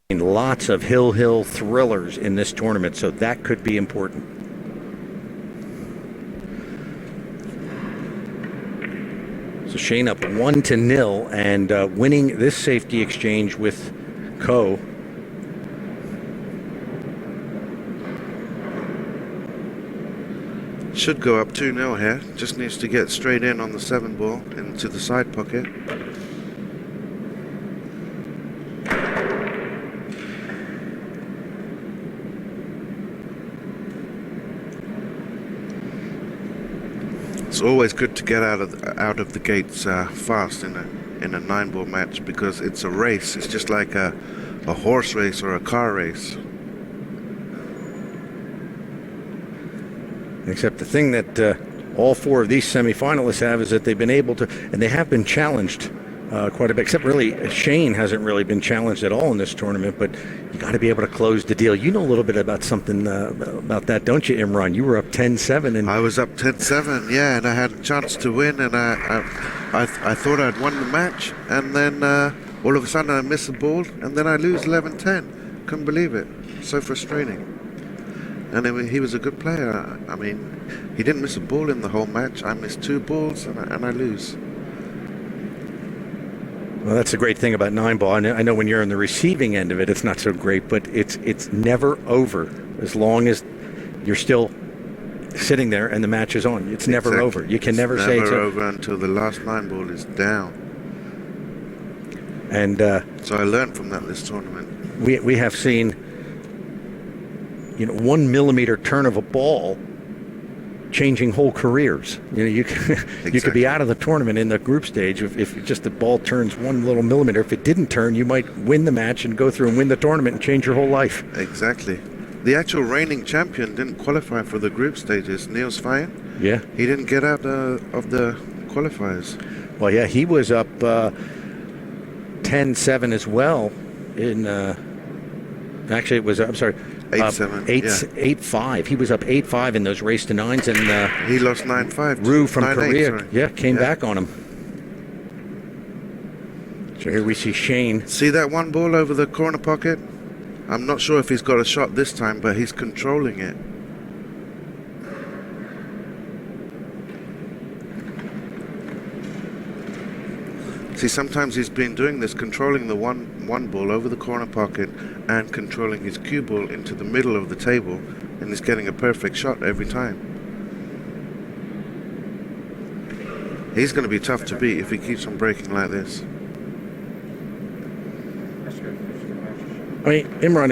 Lots of hill thrillers in this tournament, so that could be important. So Shane up 1-0 and winning this safety exchange with Ko. Should go up 2-0 here. Just needs to get straight in on the 7 ball into the side pocket. It's always good to get out of the gates fast in a 9 ball match, because it's a race. It's just like a horse race or a car race. Except the thing that all 4 of these semifinalists have is that they've been able to, and they have been challenged quite a bit, except really Shane hasn't really been challenged at all in this tournament, but you got to be able to close the deal. You know a little bit about something about that, don't you, Imran? You were up 10-7. And I was up 10-7, yeah, and I had a chance to win, and I thought I'd won the match, and then all of a sudden I miss the ball, and then I lose 11-10. Couldn't believe it. So frustrating. And he was a good player. I mean, he didn't miss a ball in the whole match. I missed 2 balls, and I lose. Well, that's the great thing about 9 ball. I know when you're on the receiving end of it, it's not so great, but it's never over as long as you're still sitting there and the match is on. It's never over. You can never say it's over until the last 9 ball is down. And so I learned from that this tournament. We have seen 1 millimeter turn of a ball changing whole careers. You could be out of the tournament in the group stage if just the ball turns 1 little millimeter. If it didn't turn, you might win the match and go through and win the tournament and change your whole life. Exactly. The actual reigning champion didn't qualify for the group stages. Niels Feyen. Yeah. He didn't get out of the qualifiers. Well, yeah, he was up 10-7 as well. Actually, it was, I'm sorry, 8-7. 8-5. He was up 8-5 in those race to 9s, and he lost 9-5. Rue from Korea, came back on him. So here we see Shane. See that 1 ball over the corner pocket? I'm not sure if he's got a shot this time, but he's controlling it. See, sometimes he's been doing this, controlling the one ball over the corner pocket and controlling his cue ball into the middle of the table, and he's getting a perfect shot every time. He's going to be tough to beat if he keeps on breaking like this. I mean, Imran,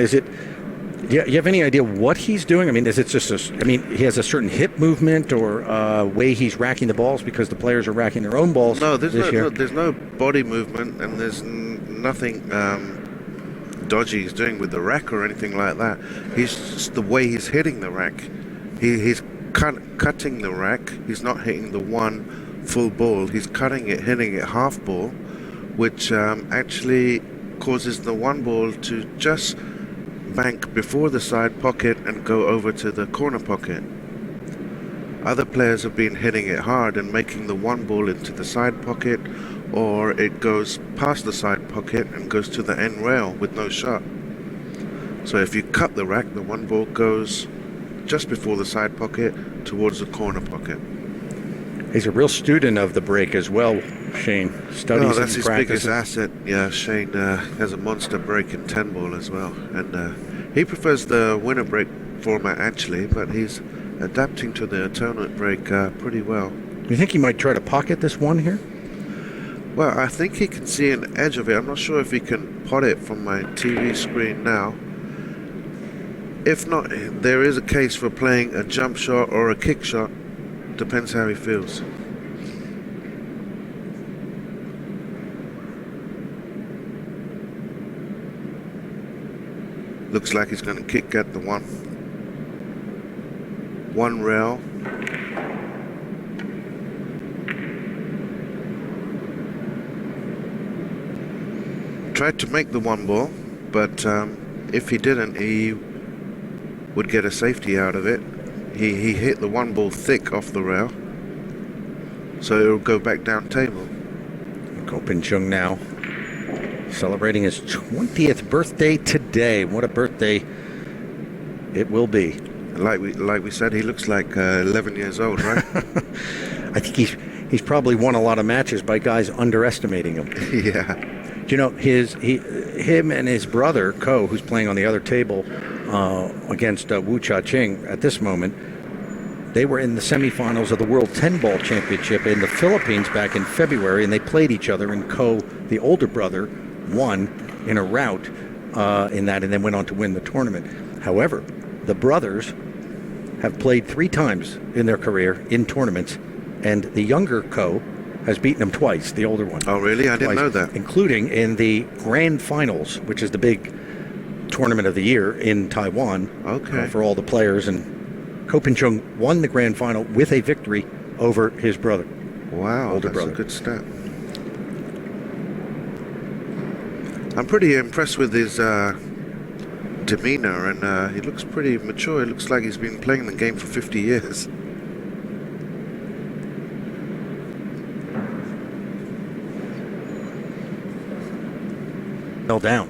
do you have any idea what he's doing? I mean, is it just he has a certain hip movement or way he's racking the balls because the players are racking their own balls? No, there's no body movement, and there's nothing dodgy he's doing with the rack or anything like that. He's just the way he's hitting the rack. He's cutting the rack. He's not hitting the 1 full ball. He's cutting it, hitting it half ball, which actually causes the 1 ball to just bank before the side pocket and go over to the corner pocket. Other players have been hitting it hard and making the 1 ball into the side pocket, or it goes past the side pocket and goes to the end rail with no shot. So if you cut the rack, the 1 ball goes just before the side pocket towards the corner pocket. He's a real student of the break as well, Shane. Studies that's his practices. biggest asset. Yeah, Shane has a monster break in 10 ball as well, and he prefers the winner break format actually, but he's adapting to the tournament break pretty well. Do you think he might try to pocket this 1 here? Well, I think he can see an edge of it. I'm not sure if he can pot it from my TV screen now. If not, there is a case for playing a jump shot or a kick shot. Depends how he feels. Looks like he's going to kick at the 1 rail. Tried to make the 1 ball, but if he didn't, he would get a safety out of it. He hit the 1 ball thick off the rail, so it'll go back down table. Chung now. celebrating his 20th birthday today. What a birthday it will be. Like we said, he looks like 11 years old, right? I think he's probably won a lot of matches by guys underestimating him. Yeah. Do you know, him and his brother, Ko, who's playing on the other table against Wu Cha-ching at this moment, they were in the semifinals of the World 10-Ball Championship in the Philippines back in February, and they played each other, and Ko, the older brother, won in a rout in that and then went on to win the tournament. However, the brothers have played 3 times in their career in tournaments, and the younger Ko has beaten him twice, the older one. Oh, really? I didn't Twice, know that. including in the Grand Finals, which is the big tournament of the year in Taiwan. Okay. For all the players. And Ko Chung won the Grand Final with a victory over his brother. Wow, older that's brother. a good stat. I'm pretty impressed with his demeanor, and he looks pretty mature. It looks like he's been playing the game for 50 years. Fell down.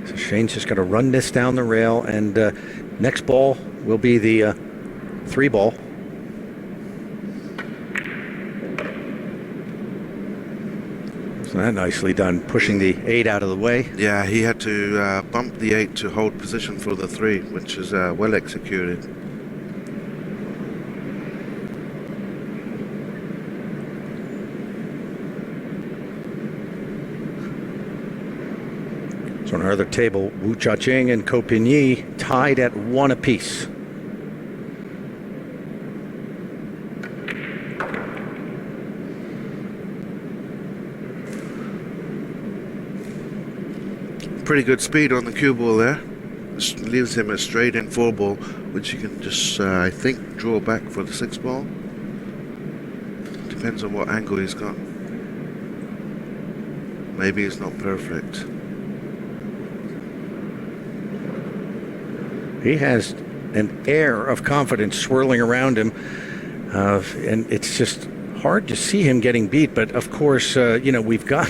So Shane's just going to run this down the rail, and next ball will be the 3 ball. That nicely done, pushing the 8 out of the way. Yeah, he had to bump the 8 to hold position for the 3, which is well executed. So on our other table, Wu Cha-ching and Ko Pin-yi tied at 1 apiece. Pretty good speed on the cue ball there. This leaves him a straight in 4 ball, which you can just, I think, draw back for the 6 ball. Depends on what angle he's got. Maybe it's not perfect. He has an air of confidence swirling around him, and it's just hard to see him getting beat. But of course, we've got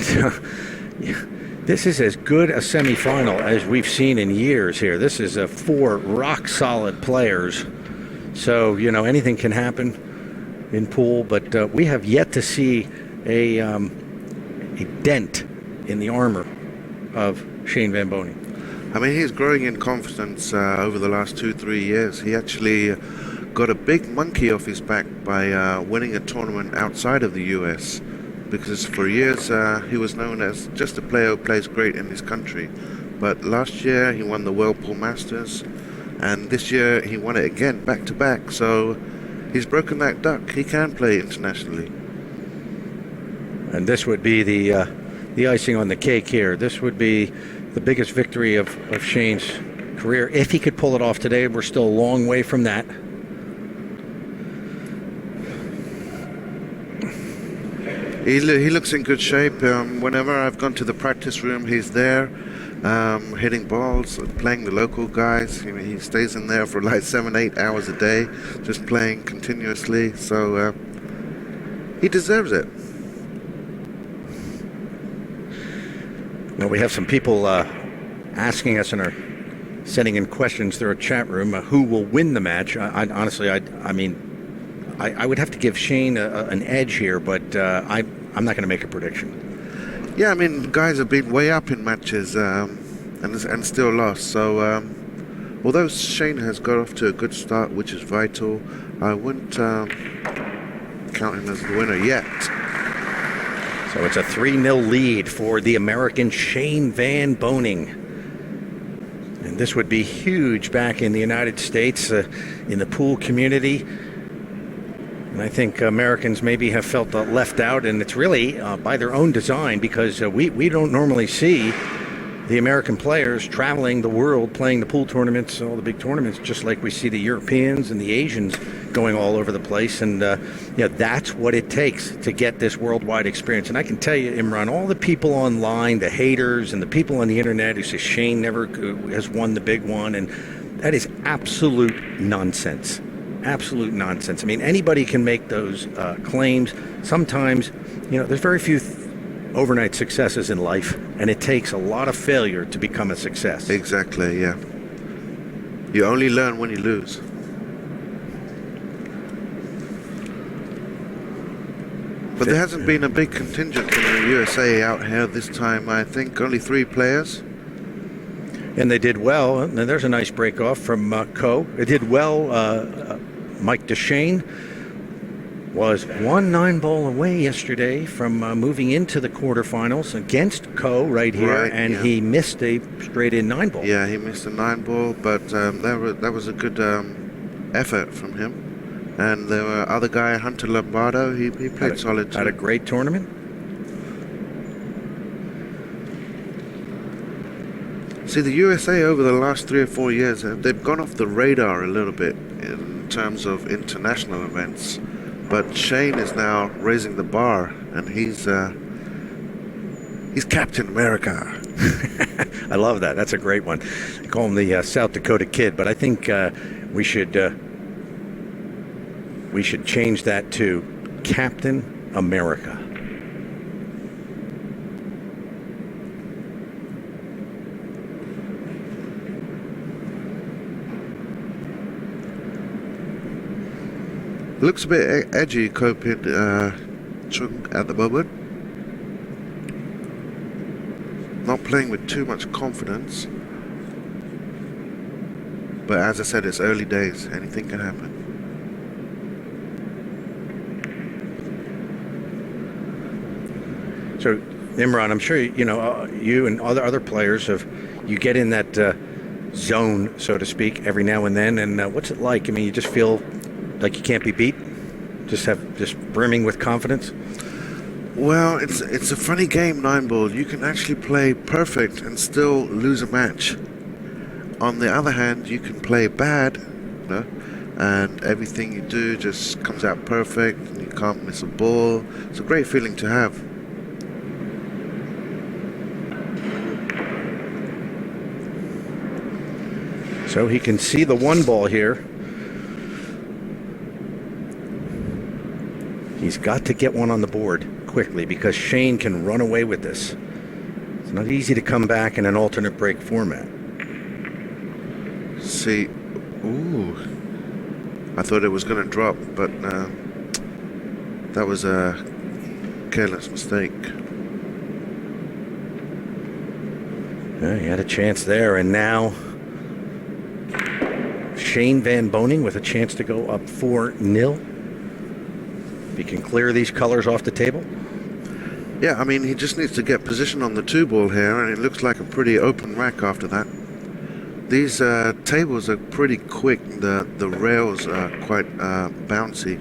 this is as good a semifinal as we've seen in years here. This is 4 rock-solid players. So, anything can happen in pool, but we have yet to see a dent in the armor of Shane Van Boening. I mean, he's growing in confidence over the last 2-3 years. He actually got a big monkey off his back by winning a tournament outside of the US. Because for years he was known as just a player who plays great in his country. But last year he won the Whirlpool Masters, and this year he won it again, back to back. So he's broken that duck. He can play internationally. And this would be the icing on the cake here. This would be the biggest victory of Shane's career. If he could pull it off today, we're still a long way from that. He looks in good shape. Whenever I've gone to the practice room, he's there, hitting balls, playing the local guys. He stays in there for like 7-8 hours a day, just playing continuously. So he deserves it. Well, we have some people asking us and are sending in questions through our chat room. Who will win the match? Honestly, I would have to give Shane an edge here, but I'm not going to make a prediction. Yeah, I mean, guys have been way up in matches and still lost. So although Shane has got off to a good start, which is vital, I wouldn't count him as the winner yet. So it's a 3-0 lead for the American Shane Van Boening. And this would be huge back in the United States, in the pool community. And I think Americans maybe have felt left out, and it's really by their own design, because we don't normally see the American players traveling the world, playing the pool tournaments, all the big tournaments, just like we see the Europeans and the Asians going all over the place. And that's what it takes to get this worldwide experience. And I can tell you, Imran, all the people online, the haters and the people on the internet who say Shane never has won the big one, and that is absolute nonsense. Absolute nonsense. I mean, anybody can make those claims. Sometimes, there's very few overnight successes in life, and it takes a lot of failure to become a success. Exactly, yeah. You only learn when you lose. But there hasn't been a big contingent from the USA out here this time. I think only 3 players. And they did well. And there's a nice break off from Ko. It did well. Mike DeShane was 1 9-ball away yesterday from moving into the quarterfinals against Ko right here, he missed a straight-in 9-ball. Yeah, he missed a 9-ball, but that was a good effort from him. And there were other guy, Hunter Lombardo, he played solid too. Had a great tournament. See, the USA over the last 3 or 4 years, they've gone off the radar a little bit in terms of international events. But Shane is now raising the bar, and he's Captain America. I love that. That's a great one. They call him the South Dakota Kid, but I think we should change that to Captain America. Looks a bit edgy, Kopin Chung at the moment. Not playing with too much confidence. But as I said, it's early days. Anything can happen. So, Imran, I'm sure you and other players you get in that zone, so to speak, every now and then. And what's it like? I mean, you just feel like you can't be beat? Just brimming with confidence? Well, it's a funny game, 9-ball. You can actually play perfect and still lose a match. On the other hand, you can play bad, and everything you do just comes out perfect, and you can't miss a ball. It's a great feeling to have. So he can see the 1 ball here. He's got to get one on the board quickly because Shane can run away with this. It's not easy to come back in an alternate break format. See, I thought it was going to drop, but that was a careless mistake. Yeah, he had a chance there, and now Shane Van Boening with a chance to go up 4-0. If he can clear these colors off the table. Yeah, I mean, he just needs to get position on the 2-ball here, and it looks like a pretty open rack after that. These tables are pretty quick. The rails are quite bouncy,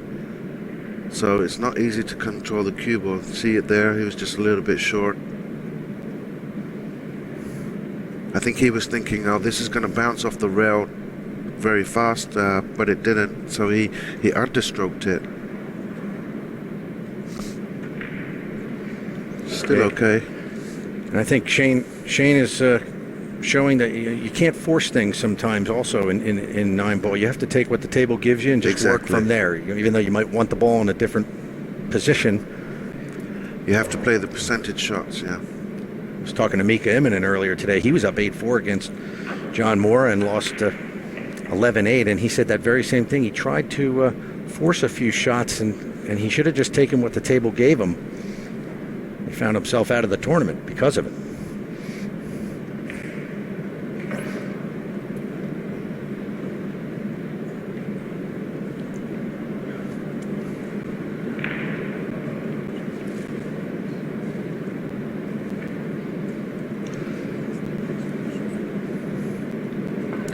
so it's not easy to control the cue ball. See it there? He was just a little bit short. I think he was thinking, oh, this is going to bounce off the rail very fast, but it didn't, so he understroked it. Still okay. And I think Shane is showing that you can't force things sometimes also in 9-ball. You have to take what the table gives you and just work from there. Even though you might want the ball in a different position. You have to play the percentage shots, yeah. I was talking to Mika Immonen earlier today. He was up 8-4 against John Moore and lost 11-8, and he said that very same thing. He tried to force a few shots, and he should have just taken what the table gave him. He found himself out of the tournament because of it.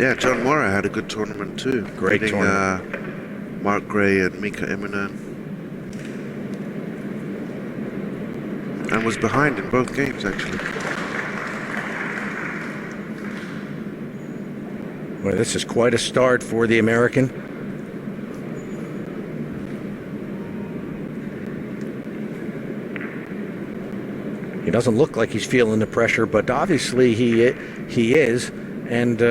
Yeah, John Morra had a good tournament too. Great tournament. Mark Gray and Mika Immonen. And was behind in both games, actually. Well, this is quite a start for the American. He doesn't look like he's feeling the pressure, but obviously he is. And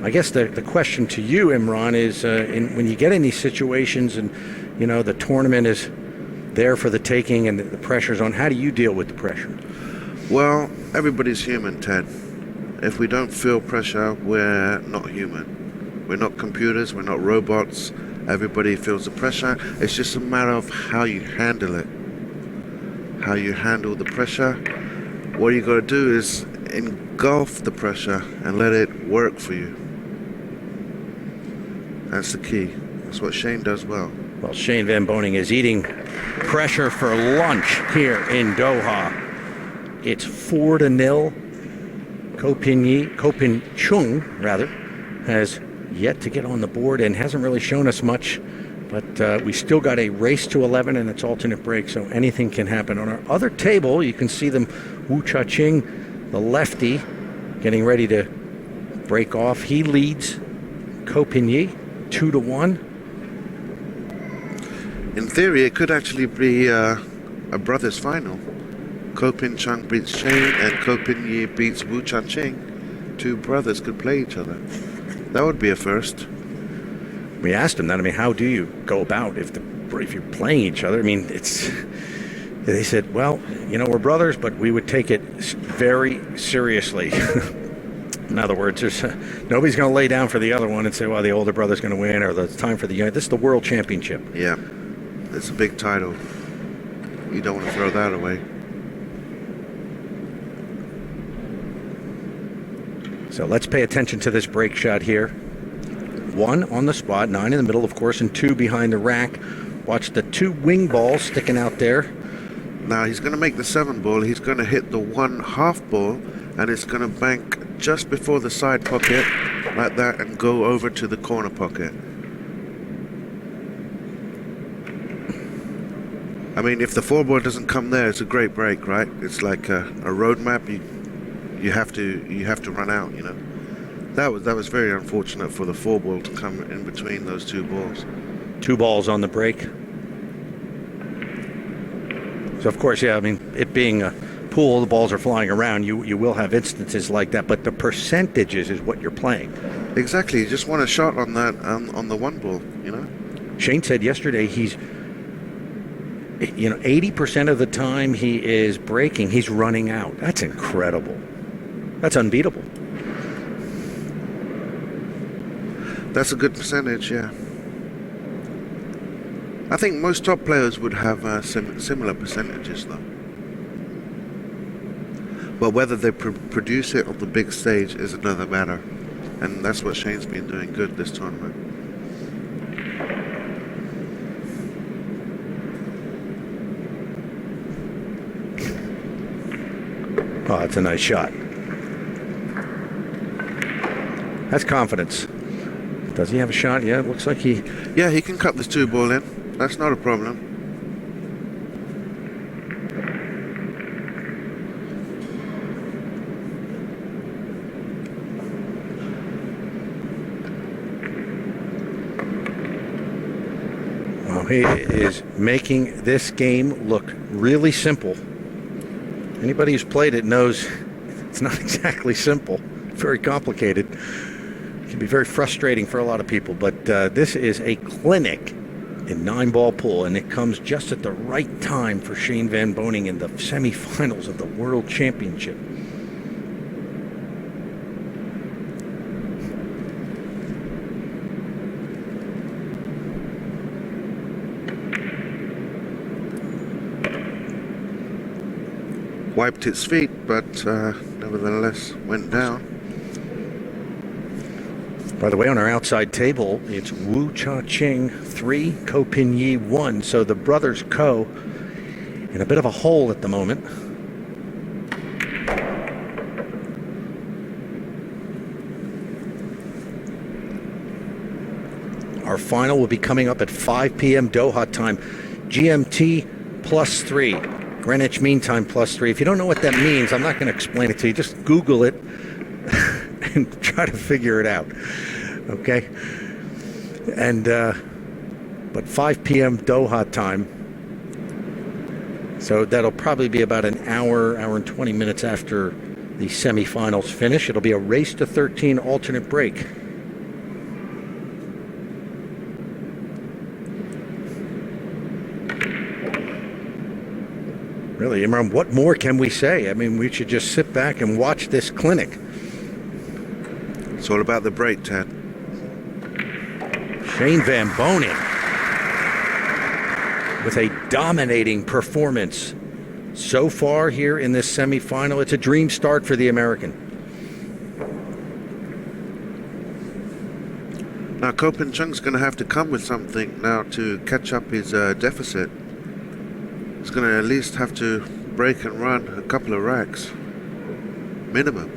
I guess the question to you, Imran, is when you get in these situations and, you know, the tournament is there for the taking and the pressure's on, how do you deal with the pressure? Well, everybody's human, Ted. If we don't feel pressure, we're not human. We're not computers, we're not robots. Everybody feels the pressure. It's just a matter of how you handle it. How you handle the pressure. What you got to do is engulf the pressure and let it work for you. That's the key. That's what Shane does well. Well, Shane Van Boening is eating pressure for lunch here in Doha. It's 4-0. Chung has yet to get on the board and hasn't really shown us much. But we still got a race to 11 and it's alternate break, so anything can happen. On our other table, you can see them, Wu Cha-ching, the lefty, getting ready to break off. He leads Ko Pin-yi 2-1. In theory, it could actually be a brothers' final. Ko Pin-chung beats Shane and Ko Pin-yi beats Wu Cha-ching. Two brothers could play each other. That would be a first. We asked him that. I mean, how do you go about if you're playing each other? I mean, they said, well, you know, we're brothers, but we would take it very seriously. In other words, nobody's going to lay down for the other one and say, well, the older brother's going to win, or it's time for this is the world championship. Yeah, it's a big title. You don't want to throw that away. So let's pay attention to this break shot here. 1 on the spot, 9 in the middle, of course, and 2 behind the rack. Watch the 2 wing balls sticking out there. Now he's going to make the 7 ball. He's going to hit the 1 half ball, and it's going to bank just before the side pocket, like that, and go over to the corner pocket. I mean, if the 4 ball doesn't come there, it's a great break, right? It's like a road map. You have to run out, you know. That was very unfortunate for the 4 ball to come in between those 2 balls. 2 balls on the break. So of course, yeah, I mean, it being a pool, the balls are flying around. You will have instances like that, but the percentages is what you're playing. Exactly. You just want a shot on that on the 1 ball, you know. Shane said yesterday he's, you know, 80% of the time he is breaking, he's running out. That's incredible. That's unbeatable. That's a good percentage, yeah. I think most top players would have similar percentages, though. But whether they produce it on the big stage is another matter. And that's what Shane's been doing good this tournament. Oh, that's a nice shot. That's confidence. Does he have a shot? Yeah, it looks like he... Yeah, he can cut this 2 ball in. That's not a problem. Well, he is making this game look really simple. Anybody who's played it knows it's not exactly simple. Very complicated. It can be very frustrating for a lot of people, but this is a clinic in 9-ball pool, and it comes just at the right time for Shane Van Boening in the semifinals of the World Championship. Wiped its feet, but nevertheless went down. By the way, on our outside table, it's Wu Cha-ching 3, Ko Pin-yi 1. So the brothers Ko in a bit of a hole at the moment. Our final will be coming up at 5 p.m. Doha time. GMT +3. Greenwich Mean Time +3. If you don't know what that means, I'm not going to explain it to you. Just Google it. and try to figure it out. Okay? And, but 5 p.m. Doha time. So that'll probably be about an hour and 20 minutes after the semifinals finish. It'll be a race to 13 alternate break. Really, Imran, what more can we say? I mean, we should just sit back and watch this clinic. It's all about the break, Ted. Shane Van Boening with a dominating performance so far here in this semifinal. It's a dream start for the American. Now, Chung's going to have to come with something now to catch up his deficit. He's going to at least have to break and run a couple of racks. Minimum.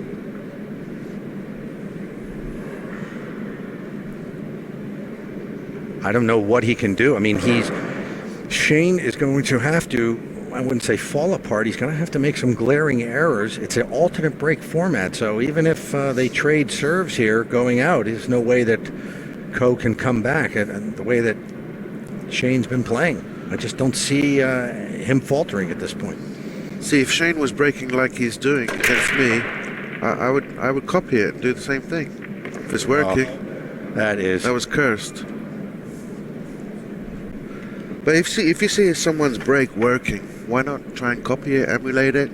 I don't know what he can do. I mean, Shane is going to have to, I wouldn't say fall apart. He's going to have to make some glaring errors. It's an alternate break format, so even if they trade serves here going out, there's no way that Ko can come back at the way that Shane's been playing. I just don't see him faltering at this point. See, if Shane was breaking like he's doing against me, I would copy it and do the same thing. If it's working, that was cursed. But if you see someone's break working, why not try and copy it, emulate it?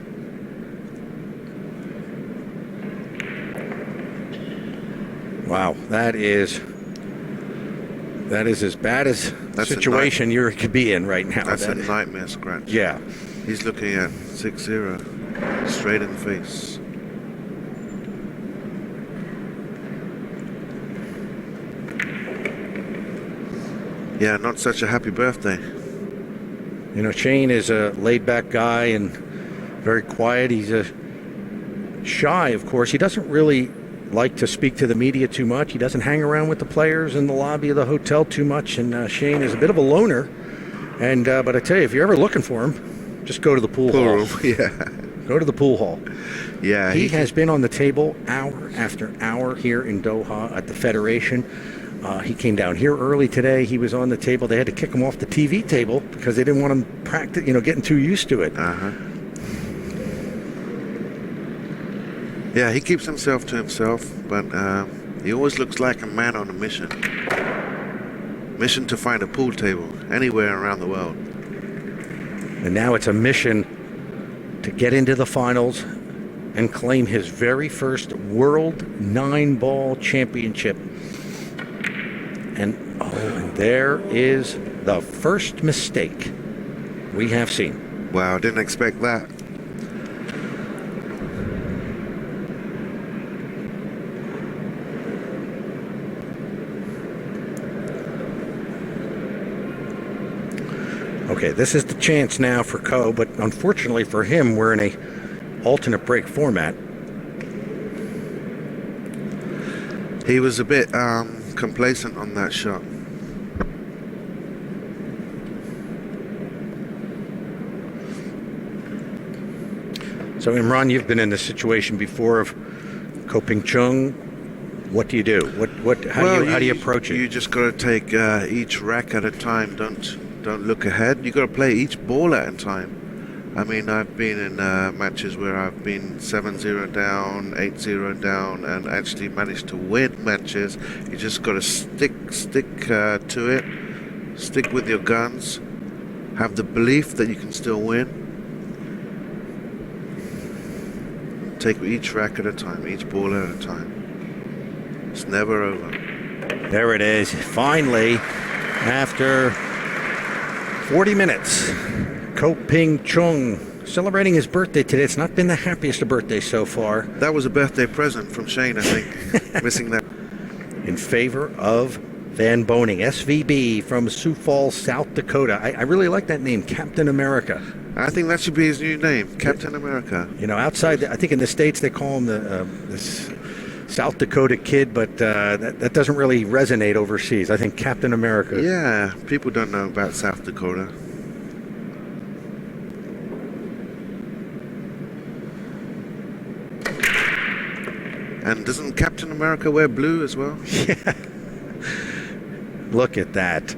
Wow, that is as bad as the situation you could be in right now. That's a nightmare scratch. Yeah. He's looking at 6-0, straight in the face. Yeah, not such a happy birthday. You know, Shane is a laid-back guy and very quiet. He's shy, of course. He doesn't really like to speak to the media too much. He doesn't hang around with the players in the lobby of the hotel too much. And Shane is a bit of a loner. And but I tell you, if you're ever looking for him, just go to the pool hall. Room, yeah. Go to the pool hall. Yeah. He has been on the table hour after hour here in Doha at the Federation. He came down here early today. He was on the table. They had to kick him off the TV table because they didn't want him getting too used to it. Yeah, he keeps himself to himself, but he always looks like a man on a mission. Mission to find a pool table anywhere around the world. And now it's a mission to get into the finals and claim his very first World 9-ball championship. And there is the first mistake we have seen. Wow, didn't expect that. Okay, this is the chance now for Ko, but unfortunately for him, we're in a alternate break format. He was a bit complacent on that shot. So Imran, you've been in this situation before of Chung. What do you do? How do you approach it? You just got to take each rack at a time. Don't look ahead. You got to play each ball at a time. I mean, I've been in matches where I've been 7-0 down, 8-0 down, and actually managed to win matches. You just got to stick to it. Stick with your guns. Have the belief that you can still win. Take each rack at a time, each ball at a time. It's never over. There it is. Finally, after 40 minutes, Chung celebrating his birthday today. It's not been the happiest of birthdays so far. That was a birthday present from Shane, I think. Missing that. In favor of Van Boening, SVB from Sioux Falls, South Dakota. I really like that name, Captain America. I think that should be his new name, Captain America. You know, outside, I think in the States they call him this South Dakota kid, but that doesn't really resonate overseas. I think Captain America. Yeah, people don't know about South Dakota. And doesn't Captain America wear blue as well? Look at that.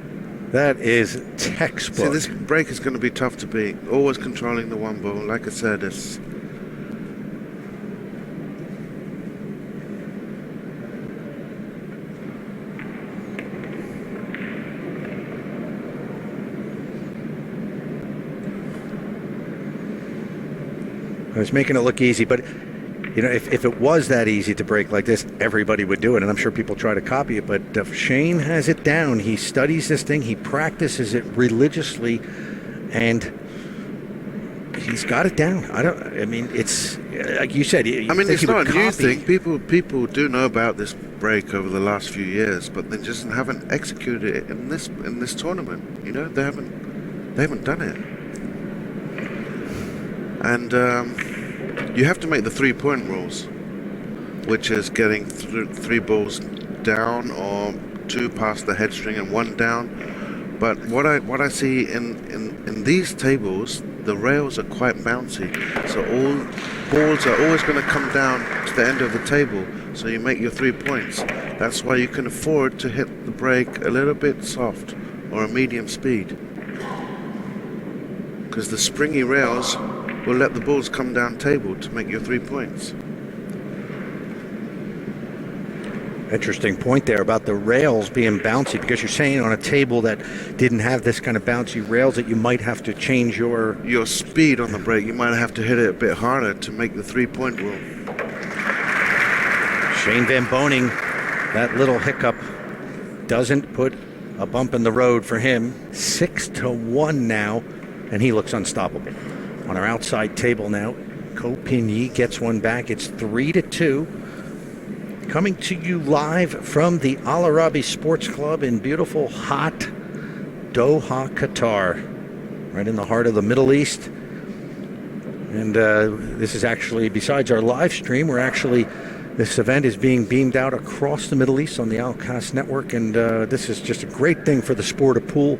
That is textbook. See, this break is going to be tough to beat. Always controlling the one ball. Like I said, it's... I was making it look easy, but you know, if it was that easy to break like this, everybody would do it, and I'm sure people try to copy it. But Shane has it down. He studies this thing. He practices it religiously, and he's got it down. I mean, it's like you said. I mean, it's not a new thing. People do know about this break over the last few years, but they just haven't executed it in this tournament. You know, they haven't done it. And you have to make the 3-point rules, which is getting 3 balls down or 2 past the head string and 1 down. But what I see in these tables, the rails are quite bouncy, so all balls are always going to come down to the end of the table. So you make your 3 points. That's why you can afford to hit the break a little bit soft or a medium speed, because the springy rails will let the balls come down table to make your 3 points. Interesting point there about the rails being bouncy, because you're saying on a table that didn't have this kind of bouncy rails that you might have to change your speed on the break. You might have to hit it a bit harder to make the 3-point rule. Shane Van Boening, that little hiccup doesn't put a bump in the road for him. 6-1 now, and he looks unstoppable. On our outside table now, Ko Pin-Yi gets one back. It's 3-2. Coming to you live from the Al Arabi Sports Club in beautiful, hot Doha, Qatar, right in the heart of the Middle East. And this is actually, besides our live stream, this event is being beamed out across the Middle East on the Al Qas network, and this is just a great thing for the sport of pool,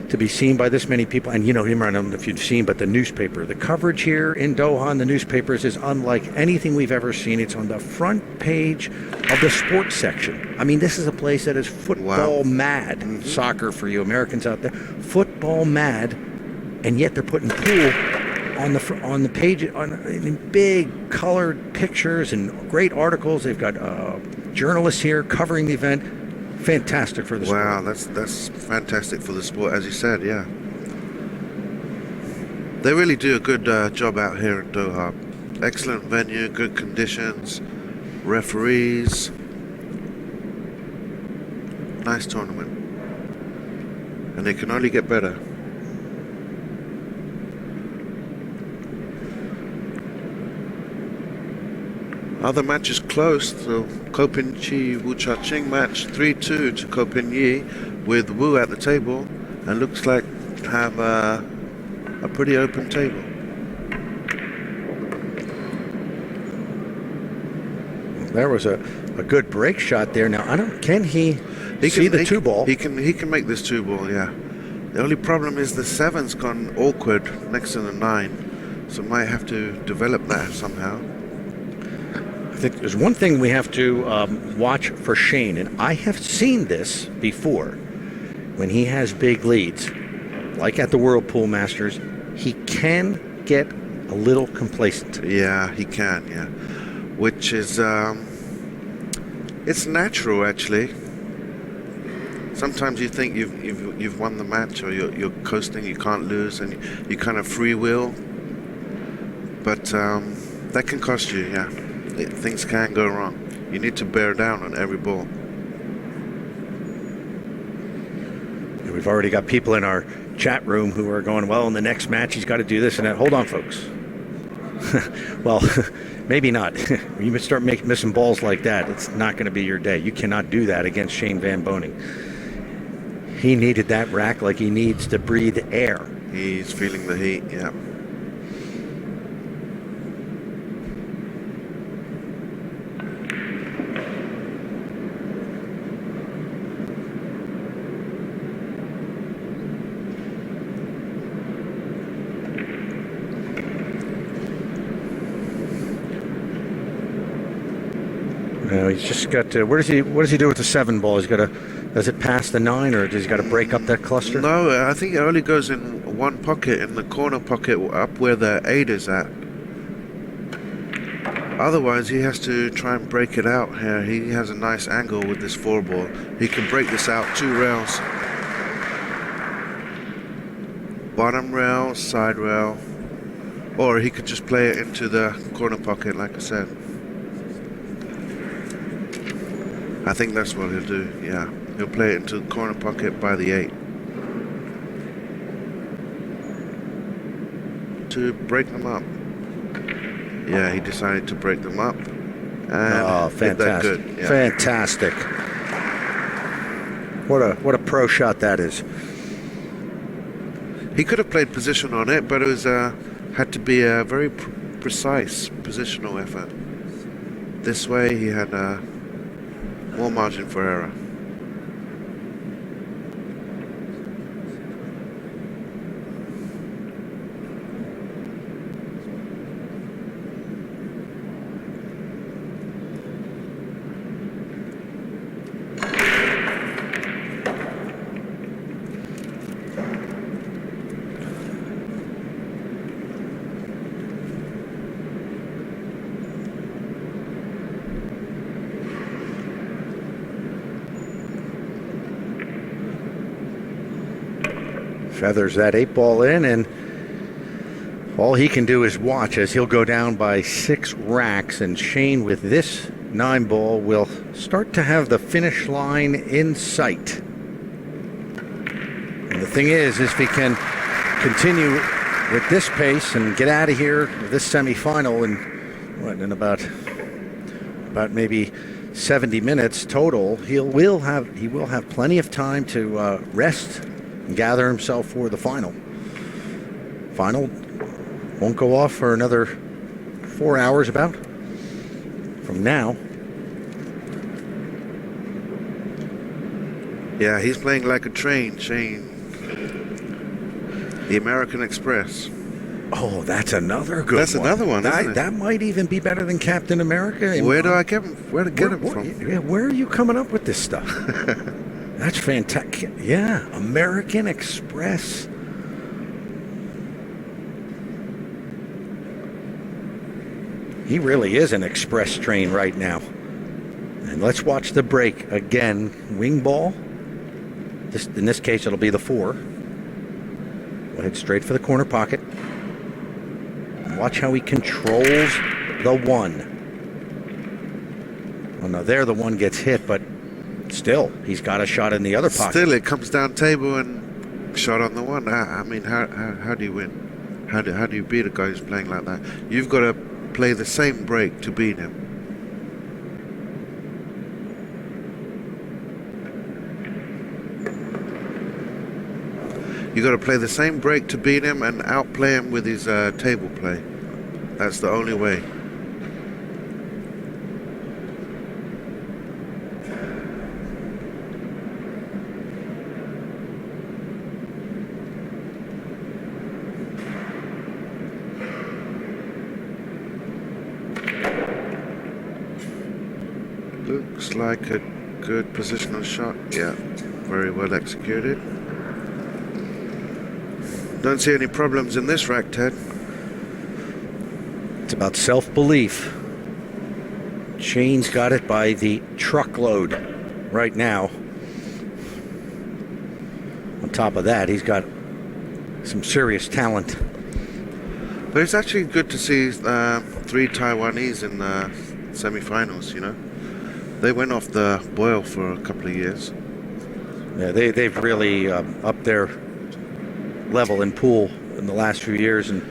to be seen by this many people. And you know, I don't know if you've seen, but the newspaper, the coverage here in Doha in the newspapers is unlike anything we've ever seen. It's on the front page of the sports section. I mean, this is a place that is football mad. Mm-hmm. Soccer for you Americans out there, football mad, and yet they're putting pool on the page in big colored pictures and great articles. They've got journalists here covering the event. Fantastic for the sport. Wow, that's fantastic for the sport, as you said, yeah. They really do a good job out here in Doha. Excellent venue, good conditions, referees. Nice tournament. And it can only get better. Other matches close. So Ko Pin-Chi Wu Cha-Ching match 3-2 to Ko Pin-Yi, with Wu at the table, and looks like have a pretty open table. There was a good break shot there. Now can he see the 2-ball? He can make this 2-ball, yeah. The only problem is the 7's gone awkward next to the 9, so might have to develop that somehow. I think there's one thing we have to watch for Shane, and I have seen this before. When he has big leads, like at the World Pool Masters, he can get a little complacent. Yeah, he can, yeah. Which is, it's natural, actually. Sometimes you think you've won the match, or you're coasting, you can't lose, and you kind of freewheel. But that can cost you, yeah. Things can go wrong. You need to bear down on every ball. And we've already got people in our chat room who are going, well, in the next match he's got to do this and that. Hold on, folks. Well, maybe not. When you start missing balls like that, it's not going to be your day. You cannot do that against Shane Van Boening. He needed that rack like he needs to breathe air. He's feeling the heat, yeah. No, he's just got to, what does he do with the 7 ball? Does it pass the 9, or does he got to break up that cluster? No, I think it only goes in one pocket, in the corner pocket up where the 8 is at. Otherwise, he has to try and break it out here. He has a nice angle with this 4 ball. He can break this out 2 rails. Bottom rail, side rail. Or he could just play it into the corner pocket, like I said. I think that's what he'll do, yeah. He'll play it into the corner pocket by the 8. To break them up. Yeah, he decided to break them up. And fantastic! that good. Yeah. Fantastic! What a pro shot that is. He could have played position on it, but it was had to be a very precise positional effort. This way, he had more margin for error. Feathers that 8 ball in, and all he can do is watch as he'll go down by 6 racks, and Shane with this 9 ball will start to have the finish line in sight. And the thing is if he can continue with this pace and get out of here with this semifinal in about maybe 70 minutes total, he will have plenty of time to rest and gather himself for the final. Final won't go off for another 4 hours about from now. Yeah, he's playing like a train, Shane. The American Express. Oh, that's another good one. That's another one, isn't it? That might even be better than Captain America. Where do I get him? Where to get him from? Yeah, where are you coming up with this stuff? That's fantastic. Yeah, American Express. He really is an express train right now. And let's watch the break again. Wing ball. In this case, it'll be the 4. We'll head straight for the corner pocket. And watch how he controls the 1. Oh no, there the 1 gets hit, but still, he's got a shot in the other pocket. Still, it comes down table and shot on the 1. I mean, how do you win? How do you beat a guy who's playing like that? You've got to play the same break to beat him. You got to play the same break to beat him and outplay him with his table play. That's the only way. Looks like a good positional shot. Yeah, very well executed. Don't see any problems in this rack, Ted. It's about self-belief. Shane's got it by the truckload right now. On top of that, he's got some serious talent. But it's actually good to see 3 Taiwanese in the semi-finals, you know. They went off the boil for a couple of years. Yeah, they've really upped their level in pool in the last few years, and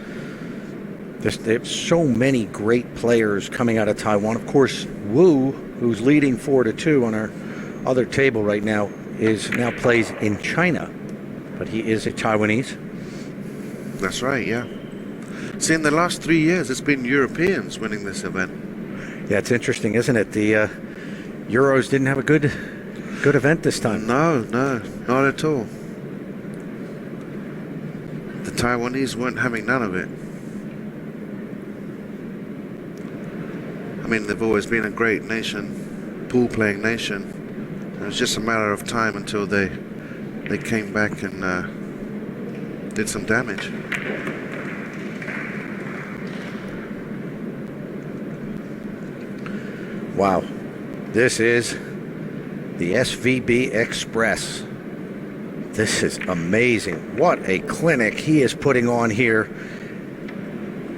they have so many great players coming out of Taiwan. Of course, Wu, who's leading 4-2 on our other table right now, now plays in China, but he is a Taiwanese. That's right, yeah. See, in the last 3 years, it's been Europeans winning this event. Yeah, it's interesting, isn't it? The Euros didn't have a good event this time. No, not at all. The Taiwanese weren't having none of it. I mean, they've always been a great nation, pool playing nation. It was just a matter of time until they came back and did some damage. Wow. This is the SVB Express. This is amazing. What a clinic he is putting on here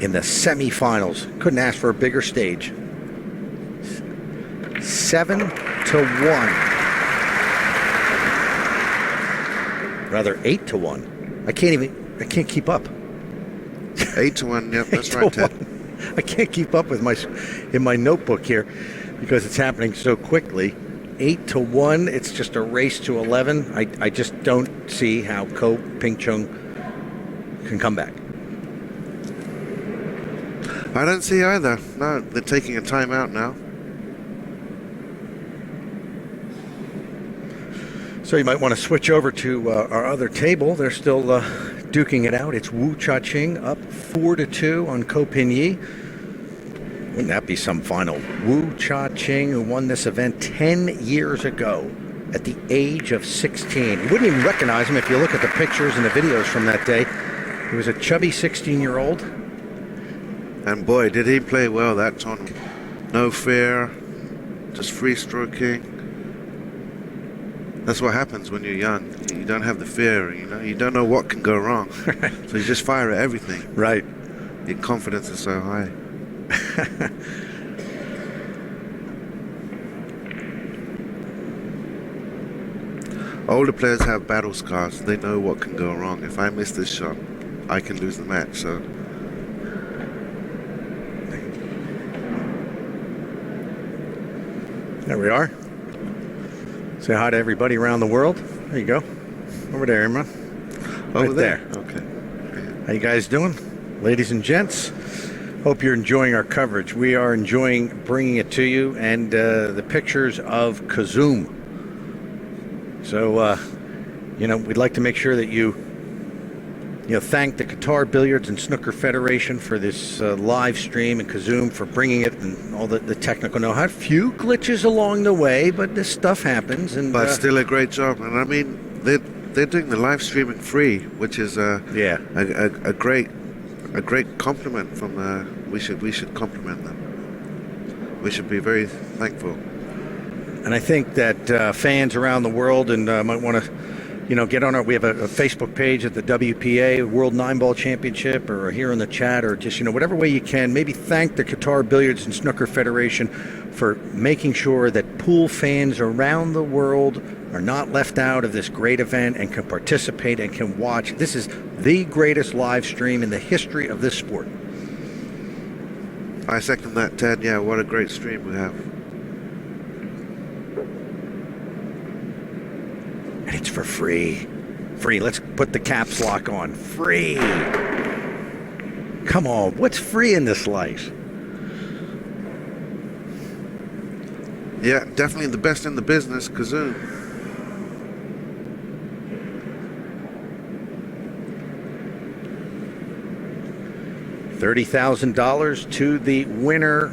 in the semifinals. Couldn't ask for a bigger stage. 7-1. Rather 8-1. I can't keep up. 8-1, yep, that's right, Ted. I can't keep up with in my notebook here because it's happening so quickly. 8-1. It's just a race to 11. I just don't see how Ko Ping Chung can come back. I don't see either. No, they're taking a timeout now. So you might want to switch over to our other table. They're still duking it out. It's Wu Cha-Ching up 4-2 on Ko Pin-Yi. Wouldn't that be some final? Wu Cha-Ching, who won this event 10 years ago at the age of 16. You wouldn't even recognize him if you look at the pictures and the videos from that day. He was a chubby 16-year-old. And boy, did he play well that tournament. No fear, just free stroking. That's what happens when you're young. You don't have the fear, you know. You don't know what can go wrong. So you just fire at everything. Right. Your confidence is so high. Older players have battle scars. They know what can go wrong. If I miss this shot, I can lose the match. So there we are. Say hi to everybody around the world. There you go. Over there, Imran. over there. Okay. How you guys doing? Ladies and gents, hope you're enjoying our coverage. We are enjoying bringing it to you and the pictures of Kazoom. So, we'd like to make sure that you thank the Qatar Billiards and Snooker Federation for this live stream and Kazoom for bringing it and all the technical know-how. A few glitches along the way, but this stuff happens. But still a great job. And I mean, they're doing the live streaming free, which is a great compliment from. We should compliment them. We should be very thankful. And I think that fans around the world might want to, get on we have a Facebook page at the WPA World 9-Ball Championship, or here in the chat, or just, whatever way you can, maybe thank the Qatar Billiards and Snooker Federation for making sure that pool fans around the world are not left out of this great event and can participate and can watch. This is the greatest live stream in the history of this sport. I second that, Ted. Yeah, what a great stream we have. And it's for free. Free. Let's put the caps lock on. Free. Come on. What's free in this life? Yeah, definitely the best in the business, Kazoom. $30,000 to the winner,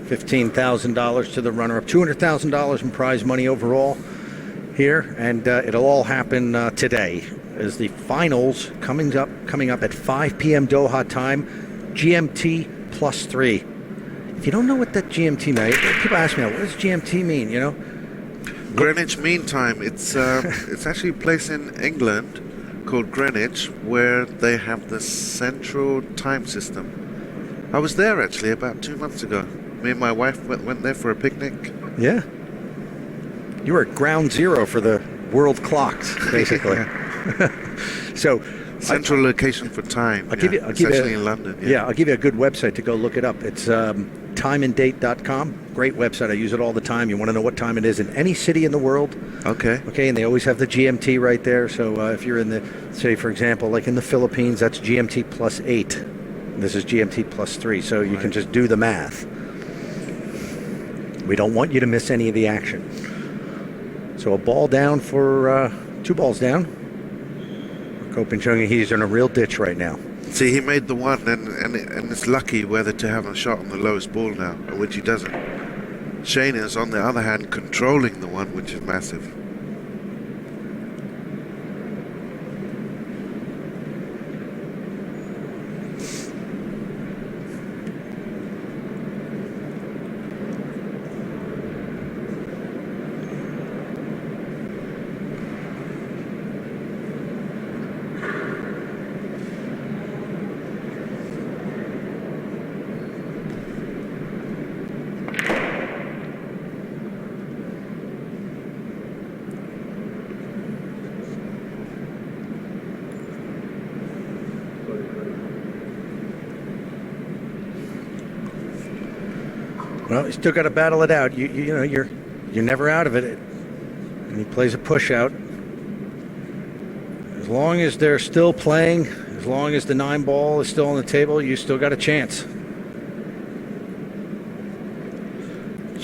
$15,000 to the runner-up, $200,000 in prize money overall here, and it'll all happen today as the finals coming up at 5 p.m. Doha time, GMT +3. If you don't know what that GMT means, people ask me, what does GMT mean? Greenwich Mean Time. It's actually a place in England called Greenwich, where they have the central time system. I was there actually about 2 months ago. Me and my wife went there for a picnic. Yeah. You were at ground zero for the world clocks, basically. So central location for time. I'll give you in London. Yeah, I'll give you a good website to go look it up. It's timeanddate.com. Great website. I use it all the time. You want to know what time it is in any city in the world. Okay, and they always have the GMT right there. So if you're in say, for example, like in the Philippines, that's GMT +8. This is GMT +3. So you can just do the math. We don't want you to miss any of the action. So a ball down for 2 balls down. Ko Ping Chung, he's in a real ditch right now. See, he made the one, and it's lucky whether to have a shot on the lowest ball now, which he doesn't. Shane is, on the other hand, controlling the one, which is massive. Well, you still got to battle it out. You know, you're never out of it. And he plays a push out. As long as they're still playing, as long as the 9 ball is still on the table, you still got a chance.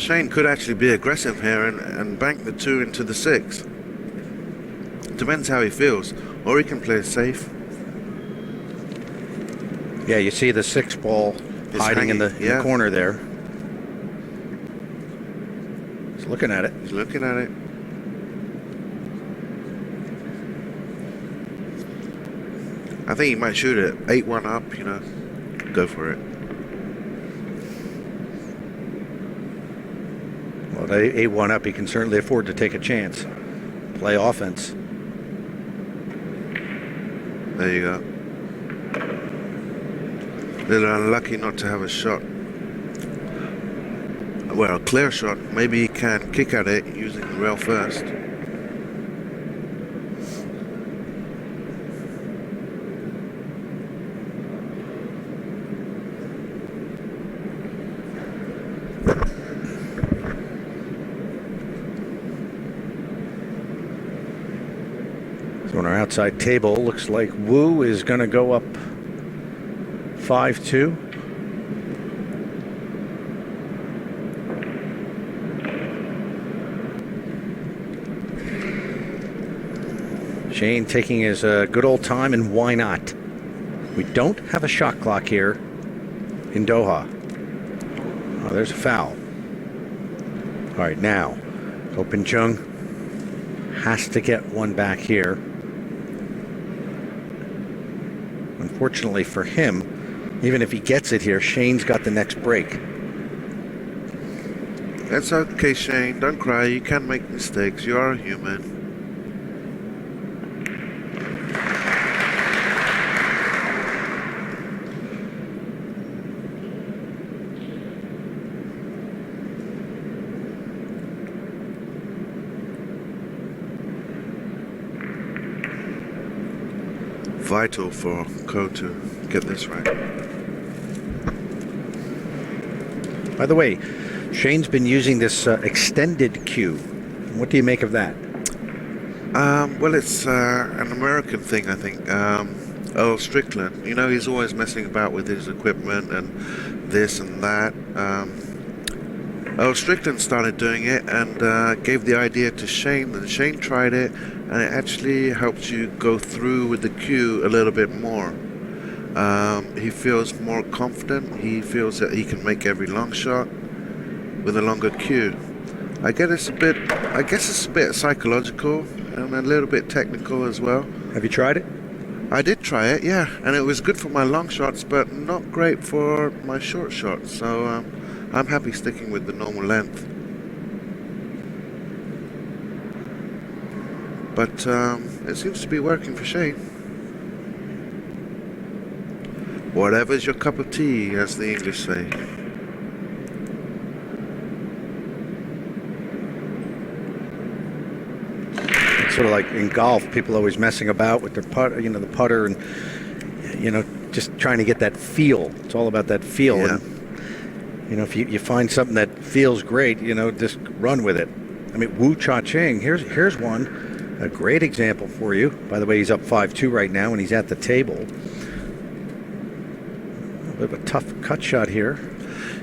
Shane could actually be aggressive here and bank the 2 into the 6. Depends how he feels. Or he can play it safe. Yeah, you see the 6 ball hiding in the corner there. He's looking at it. He's looking at it. I think he might shoot it 8-1 up, you know. Go for it. Well, at 8-1 up, he can certainly afford to take a chance. Play offense. There you go. Little unlucky not to have a shot. Well, a clear shot. Maybe he can kick at it using the rail first. So on our outside table, looks like Wu is going to go up 5-2. Shane taking his good old time, and why not? We don't have a shot clock here in Doha. Oh, there's a foul. All right, now, Open Chung has to get one back here. Unfortunately for him, even if he gets it here, Shane's got the next break. That's okay, Shane. Don't cry. You can make mistakes. You are a human. Vital for Ko to get this right. By the way, Shane's been using this extended cue. What do you make of that? Well, it's an American thing, I think. Earl Strickland, you know, he's always messing about with his equipment and this and that. Earl Strickland started doing it and gave the idea to Shane, and Shane tried it, and it actually helps you go through with the cue a little bit more. He feels more confident. He feels that he can make every long shot with a longer cue. I guess it's a bit psychological and a little bit technical as well. Have you tried it? I did try it, yeah, and it was good for my long shots, but not great for my short shots. So I'm happy sticking with the normal length. But it seems to be working for Shane. Whatever's your cup of tea, as the English say. It's sort of like in golf, people always messing about with their putter, you know, the putter, and you know, just trying to get that feel. It's all about that feel. Yeah. And, you know, if you find something that feels great, you know, just run with it. I mean, Wu Cha-Ching, here's one. A great example for you. By the way, he's up 5-2 right now, and he's at the table. A bit of a tough cut shot here.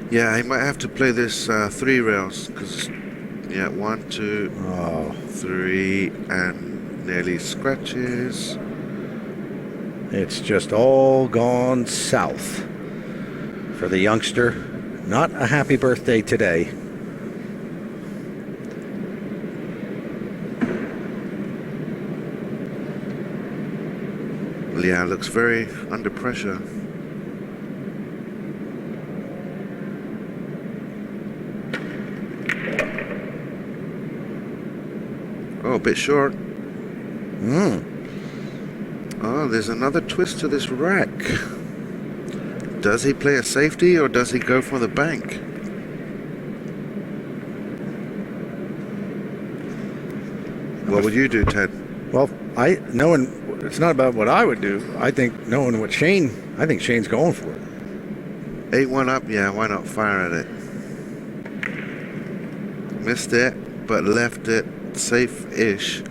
Yeah, he might have to play this 3 rails, because, yeah, 1, 2, 3, and nearly scratches. It's just all gone south for the youngster. Not a happy birthday today. Yeah, looks very under pressure. Oh, a bit short. Oh, there's another twist to this rack. Does he play a safety or does he go for the bank? What would you do, Ted? Well, knowing it's not about what I would do. I think knowing what I think Shane's going for it. 8-1 up, yeah, why not fire at it? Missed it, but left it safe-ish.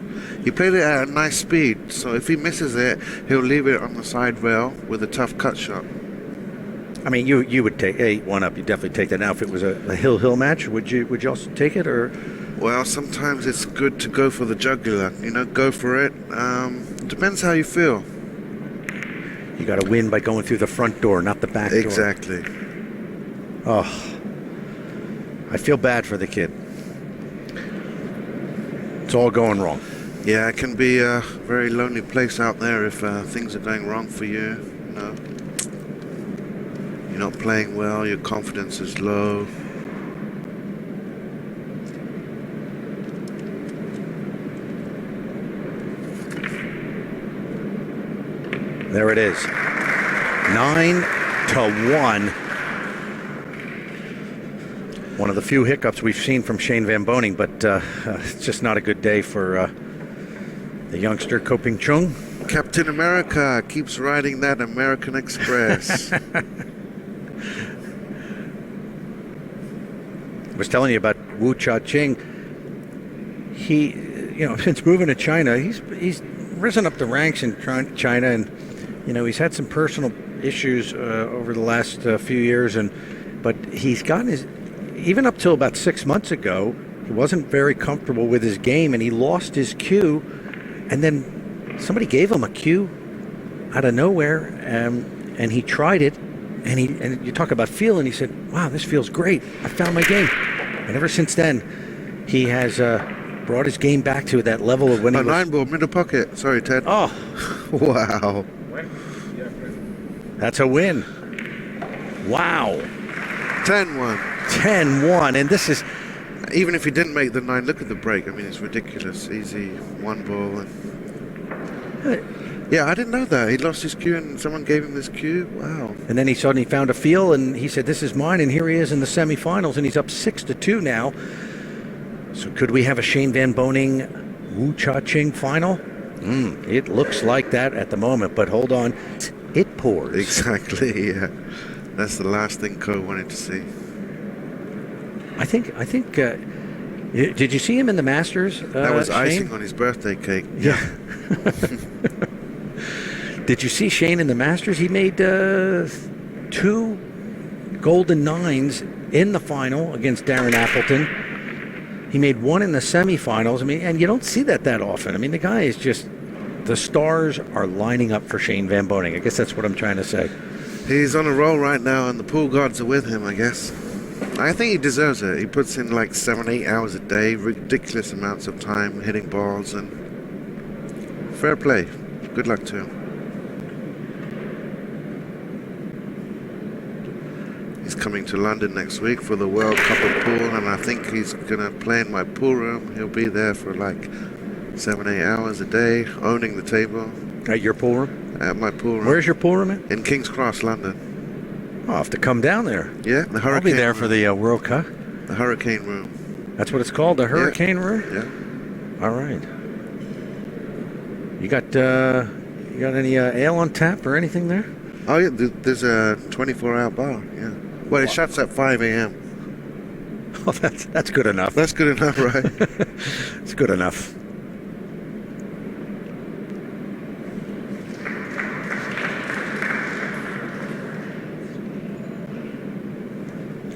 He played it at a nice speed, so if he misses it, he'll leave it on the side rail with a tough cut shot. I mean, you would take 8-1 up. You definitely take that. Now, if it was a hill match, would you also take it, or? Well, sometimes it's good to go for the jugular. You know, go for it. Depends how you feel. You got to win by going through the front door, not the back door. Exactly. Oh, I feel bad for the kid. It's all going wrong. Yeah, it can be a very lonely place out there if things are going wrong for you. You know, you're not playing well, your confidence is low. There it is. 9-1. One of the few hiccups we've seen from Shane Van Boening, but it's just not a good day for the youngster, Chung. Captain America keeps riding that American Express. I was telling you about Wu Cha-ching. He, since moving to China, he's risen up the ranks in China, and he's had some personal issues over the last few years, but he's gotten even up till about 6 months ago, he wasn't very comfortable with his game, and he lost his cue, and then somebody gave him a cue out of nowhere, and he tried it, and you talk about feeling, he said, wow, this feels great. I found my game. And ever since then, he has brought his game back to that level of when he was... 9-ball, middle pocket. Sorry, Ted. Oh. Wow. That's a win. Wow. 10-1. 10-1, and this is... Even if he didn't make the 9, look at the break. I mean, it's ridiculous. Easy 1 ball. Yeah, I didn't know that. He lost his cue and someone gave him this cue. Wow. And then he suddenly found a feel, and he said, this is mine, and here he is in the semifinals, and he's up 6-2 now. So could we have a Shane Van Boening Wu Cha-ching final? It looks like that at the moment, but hold on. It pours. Exactly, yeah. That's the last thing Ko wanted to see. I think. Did you see him in the Masters? That was Shane? icing on his birthday cake. Yeah. Did you see Shane in the Masters? He made 2 golden 9s in the final against Darren Appleton. He made 1 in the semifinals. I mean, and you don't see that often. I mean, the guy is just... The stars are lining up for Shane Van Boening. I guess that's what I'm trying to say. He's on a roll right now, and the pool gods are with him, I guess. I think he deserves it. He puts in like 7-8 hours a day, ridiculous amounts of time hitting balls, and fair play. Good luck to him. He's coming to London next week for the World Cup of Pool, and I think he's going to play in my pool room. He'll be there for like 7-8 hours a day, owning the table. At your pool room? At my pool room. Where's your pool room at? In King's Cross, London. I'll have to come down there. Yeah, the Hurricane I'll be there room. for the World Cup. The Hurricane Room. That's what it's called, the Hurricane Room? Yeah. All right. You got any ale on tap or anything there? Oh, yeah, there's a 24-hour bar, yeah. Well, it shuts at 5 a.m. Oh, that's good enough. That's good enough, right? It's good enough.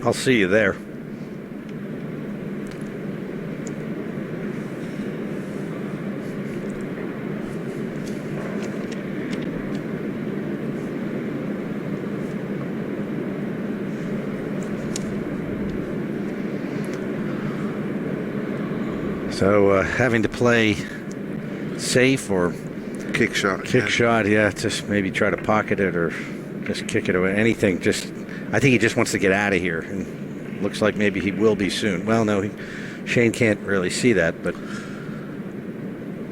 I'll see you there. So having to play safe or Kick shot. shot, yeah, just maybe try to pocket it or just kick it away. Anything, I think he just wants to get out of here. And looks like maybe he will be soon. Well, no, Shane can't really see that, but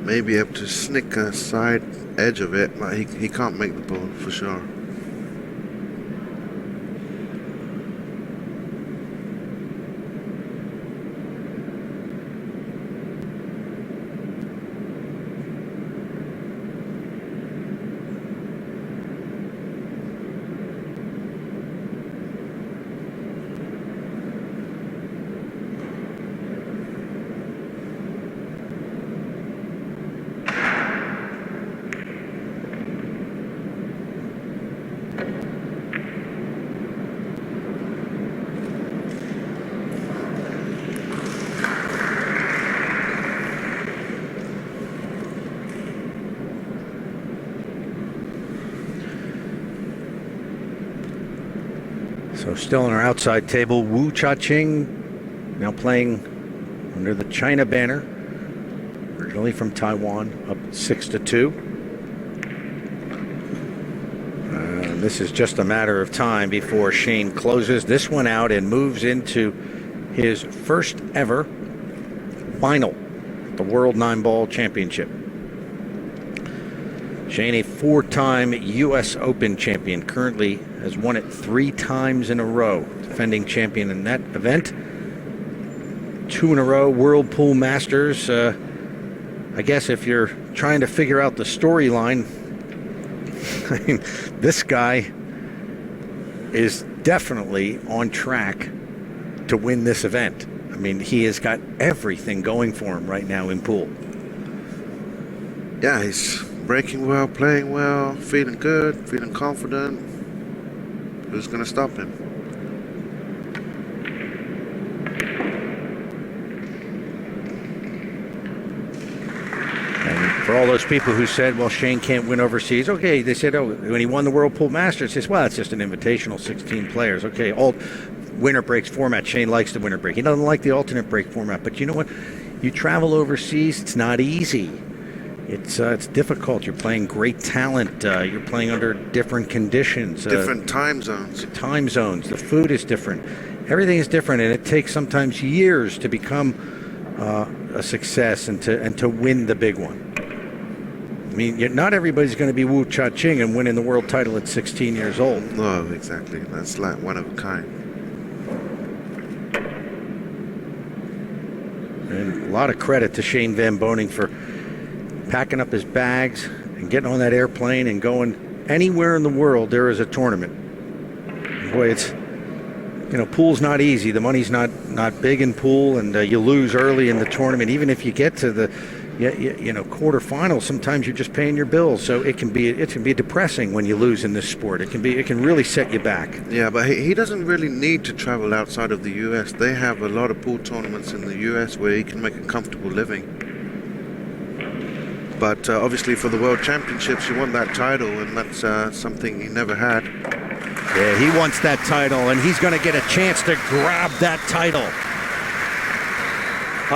Maybe able to snick a side edge of it, but he can't make the ball for sure. so still on our outside table, Wu Cha-ching now playing under the China banner, originally from Taiwan, up 6-2. This is just a matter of time before Shane closes this one out and moves into his first ever final, the World 9-Ball Championship. Shane, a 4-time U.S. Open champion, currently has won it 3 times in a row. Defending champion in that event. 2 in a row, World Pool Masters. I guess if you're trying to figure out the storyline, I mean, this guy is definitely on track to win this event. I mean, he has got everything going for him right now in pool. Yeah, he's breaking well, playing well, feeling good, feeling confident. Who's going to stop him? And for all those people who said, well, Shane can't win overseas, okay, they said, oh, when he won the World Pool Masters, he says, well, it's just an invitational, 16 players. Okay, all winner breaks format. Shane likes the winner break. He doesn't like the alternate break format. But you know what? You travel overseas, it's not easy. It's difficult. You're playing great talent. You're playing under different conditions. Different time zones. Time zones. The food is different. Everything is different, and it takes sometimes years to become a success and to win the big one. I mean, not everybody's going to be Wu Cha-ching and winning the world title at 16 years old. No, exactly. That's like one of a kind. And a lot of credit to Shane Van Boening for packing up his bags and getting on that airplane and going anywhere in the world there is a tournament. Boy, it's, pool's not easy. The money's not big in pool, and you lose early in the tournament. Even if you get to the quarterfinals, sometimes you're just paying your bills. So it can be depressing when you lose in this sport. It can really set you back. Yeah, but he doesn't really need to travel outside of the U.S. They have a lot of pool tournaments in the U.S. where he can make a comfortable living. But obviously for the World Championships, you want that title, and that's something he never had. Yeah, he wants that title, and he's going to get a chance to grab that title.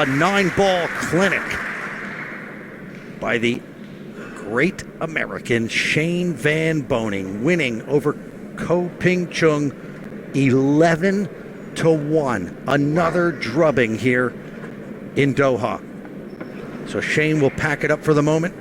A 9-ball clinic by the great American Shane Van Boening, winning over Ko-Ping Chung 11-1. Another drubbing here in Doha. So Shane will pack it up for the moment.